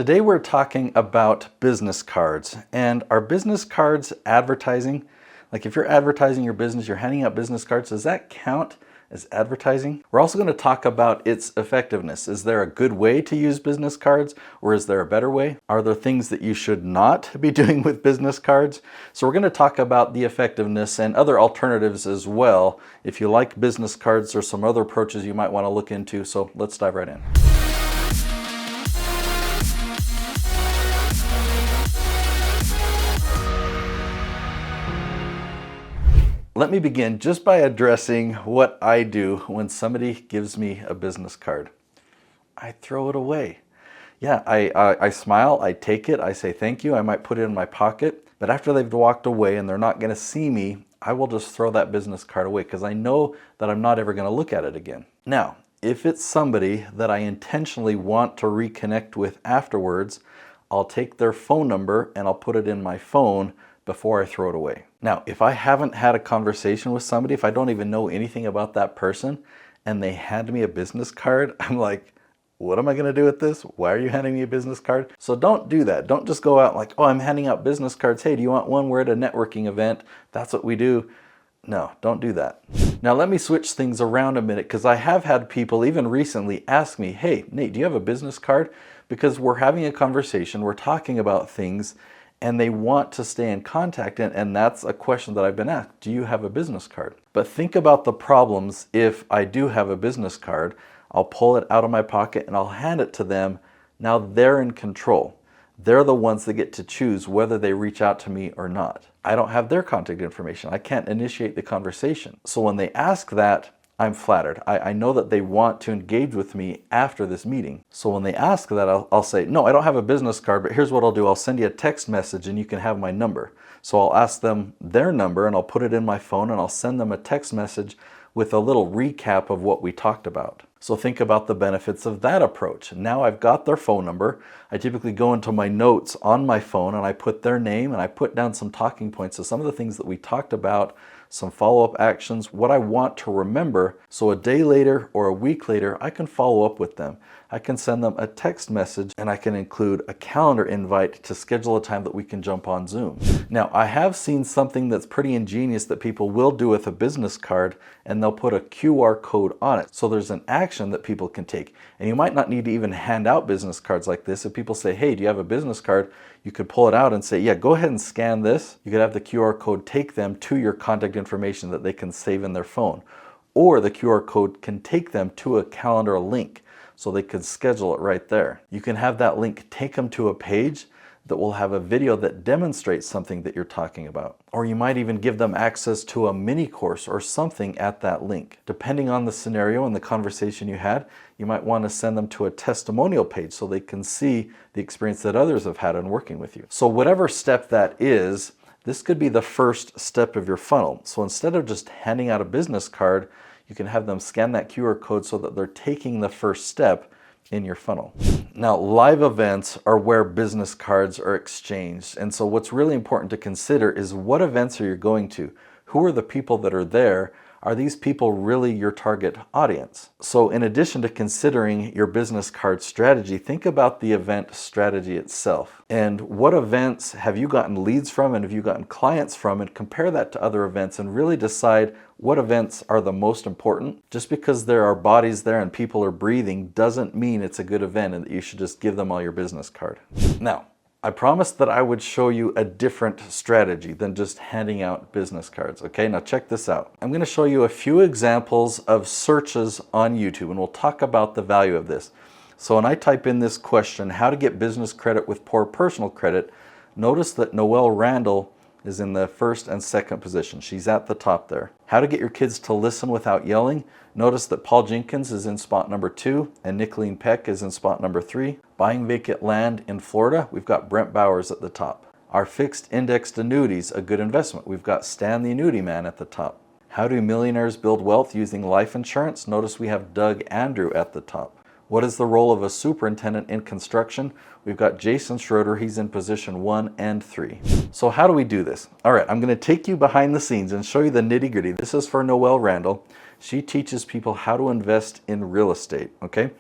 Today we're talking about business cards. And are business cards advertising? Like if you're advertising your business, you're handing out business cards, does that count as advertising? We're also going to talk about its effectiveness. Is there a good way to use business cards, or is there a better way? Are there things that you should not be doing with business cards? So we're going to talk about the effectiveness and other alternatives as well. If you like business cards, there's some other approaches you might want to look into. So let's dive right in. Let me begin just by addressing what I do when somebody gives me a business card. I throw it away. Yeah, I smile, I take it, I say thank you, I might put it in my pocket, but after they've walked away and they're not going to see me, I will just throw that business card away because I know that I'm not ever going to look at it again. Now, if it's somebody that I intentionally want to reconnect with afterwards, I'll take their phone number and I'll put it in my phone before I throw it away. Now, if I haven't had a conversation with somebody, if I don't even know anything about that person and they hand me a business card, I'm like, what am I going to do with this? Why are you handing me a business card? So don't do that. Don't just go out like, oh, I'm handing out business cards. Hey, do you want one? We're at a networking event. That's what we do. No, don't do that. Now let me switch things around a minute because I have had people even recently ask me, hey, Nate, do you have a business card? Because we're having a conversation, we're talking about things, and they want to stay in contact, and that's a question that I've been asked. Do you have a business card? But think about the problems if I do have a business card. I'll pull it out of my pocket and I'll hand it to them. Now they're in control. They're the ones that get to choose whether they reach out to me or not. I don't have their contact information. I can't initiate the conversation. So when they ask that, I'm flattered. I know that they want to engage with me after this meeting. So when they ask that, I'll say, no, I don't have a business card, but here's what I'll do. I'll send you a text message and you can have my number. So I'll ask them their number and I'll put it in my phone and I'll send them a text message with a little recap of what we talked about. So think about the benefits of that approach. Now I've got their phone number. I typically go into my notes on my phone and I put their name and I put down some talking points. So some of the things that we talked about, some follow-up actions, what I want to remember. So a day later or a week later, I can follow up with them. I can send them a text message and I can include a calendar invite to schedule a time that we can jump on Zoom. Now, I have seen something that's pretty ingenious that people will do with a business card, and they'll put a QR code on it. So there's an action that people can take. And you might not need to even hand out business cards like this. If people say, hey, do you have a business card? You could pull it out and say, yeah, go ahead and scan this. You could have the QR code take them to your contact information that they can save in their phone. Or the QR code can take them to a calendar link so they could schedule it right there. You can have that link take them to a page that will have a video that demonstrates something that you're talking about. Or you might even give them access to a mini course or something at that link. Depending on the scenario and the conversation you had, you might want to send them to a testimonial page so they can see the experience that others have had in working with you. So whatever step that is, this could be the first step of your funnel. So instead of just handing out a business card, you can have them scan that QR code so that they're taking the first step in your funnel. Now, live events are where business cards are exchanged. And so what's really important to consider is what events are you going to? Who are the people that are there? Are these people really your target audience? So in addition to considering your business card strategy, think about the event strategy itself. And what events have you gotten leads from and have you gotten clients from, and compare that to other events and really decide what events are the most important. Just because there are bodies there and people are breathing doesn't mean it's a good event and that you should just give them all your business card. Now, I promised that I would show you a different strategy than just handing out business cards. Okay, now check this out. I'm going to show you a few examples of searches on YouTube, and we'll talk about the value of this. So when I type in this question, how to get business credit with poor personal credit, notice that Noelle Randall is in the first and second position. She's at the top there. How to get your kids to listen without yelling. Notice that Paul Jenkins is in spot number 2 and Nicolene Peck is in spot number 3. Buying vacant land in Florida, we've got Brent Bowers at the top. Are fixed indexed annuities a good investment? We've got Stan the Annuity Man at the top. How do millionaires build wealth using life insurance? Notice we have Doug Andrew at the top. What is the role of a superintendent in construction? We've got Jason Schroeder, he's in position 1 and 3. So how do we do this? All right, I'm gonna take you behind the scenes and show you the nitty gritty. This is for Noelle Randall. She teaches people how to invest in real estate, okay?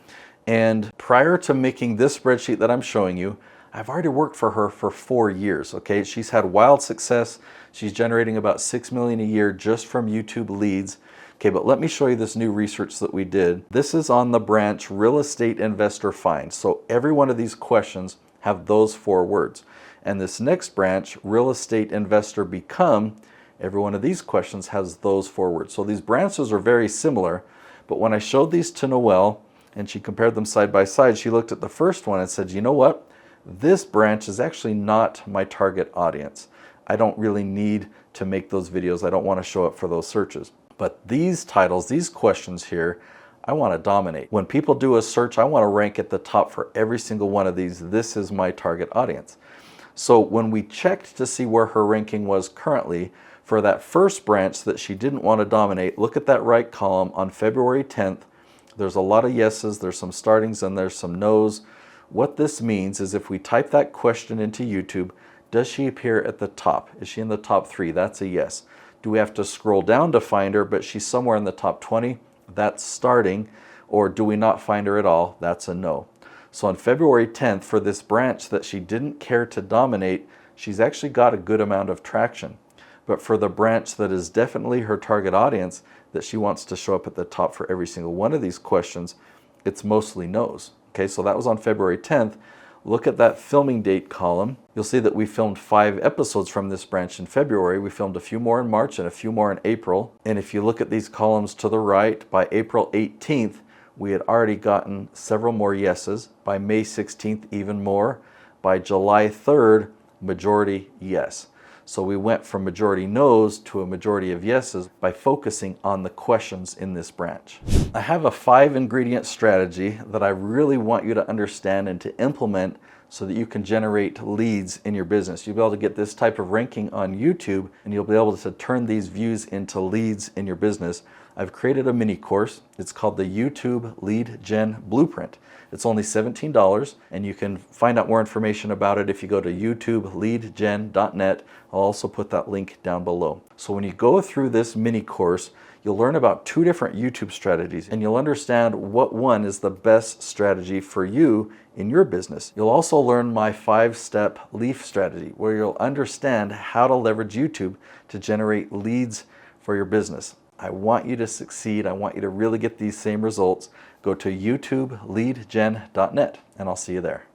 And prior to making this spreadsheet that I'm showing you, I've already worked for her for 4 years, okay? She's had wild success. She's generating about 6 million a year just from YouTube leads. Okay, but let me show you this new research that we did. This is on the branch real estate investor find. So every one of these questions have those 4 words. And this next branch, real estate investor become, every one of these questions has those 4 words. So these branches are very similar, but when I showed these to Noelle and she compared them side by side, she looked at the first one and said, you know what? This branch is actually not my target audience. I don't really need to make those videos. I don't want to show up for those searches. But these titles, these questions here, I want to dominate. When people do a search, I want to rank at the top for every single one of these. This is my target audience. So when we checked to see where her ranking was currently, for that first branch that she didn't want to dominate, look at that right column on February 10th. There's a lot of yeses, there's some startings, and there's some no's. What this means is if we type that question into YouTube, does she appear at the top? Is she in the top 3? That's a yes. Do we have to scroll down to find her, but she's somewhere in the top 20? That's starting. Or do we not find her at all? That's a no. So on February 10th, for this branch that she didn't care to dominate, she's actually got a good amount of traction. But for the branch that is definitely her target audience, that she wants to show up at the top for every single one of these questions, it's mostly no's. Okay, so that was on February 10th. Look at that filming date column. You'll see that we filmed 5 episodes from this branch in February. We filmed a few more in March and a few more in April. And if you look at these columns to the right, by April 18th, we had already gotten several more yeses. By May 16th, even more. By July 3rd, majority yes. So we went from majority no's to a majority of yeses by focusing on the questions in this branch. I have a 5-ingredient strategy that I really want you to understand and to implement so that you can generate leads in your business. You'll be able to get this type of ranking on YouTube, and you'll be able to turn these views into leads in your business. I've created a mini course. It's called the YouTube Lead Gen Blueprint. It's only $17, and you can find out more information about it if you go to youtubeleadgen.net. I'll also put that link down below. So when you go through this mini course, you'll learn about 2 different YouTube strategies, and you'll understand what one is the best strategy for you in your business. You'll also learn my 5-step leaf strategy, where you'll understand how to leverage YouTube to generate leads for your business. I want you to succeed. I want you to really get these same results. Go to youtubeleadgen.net, and I'll see you there.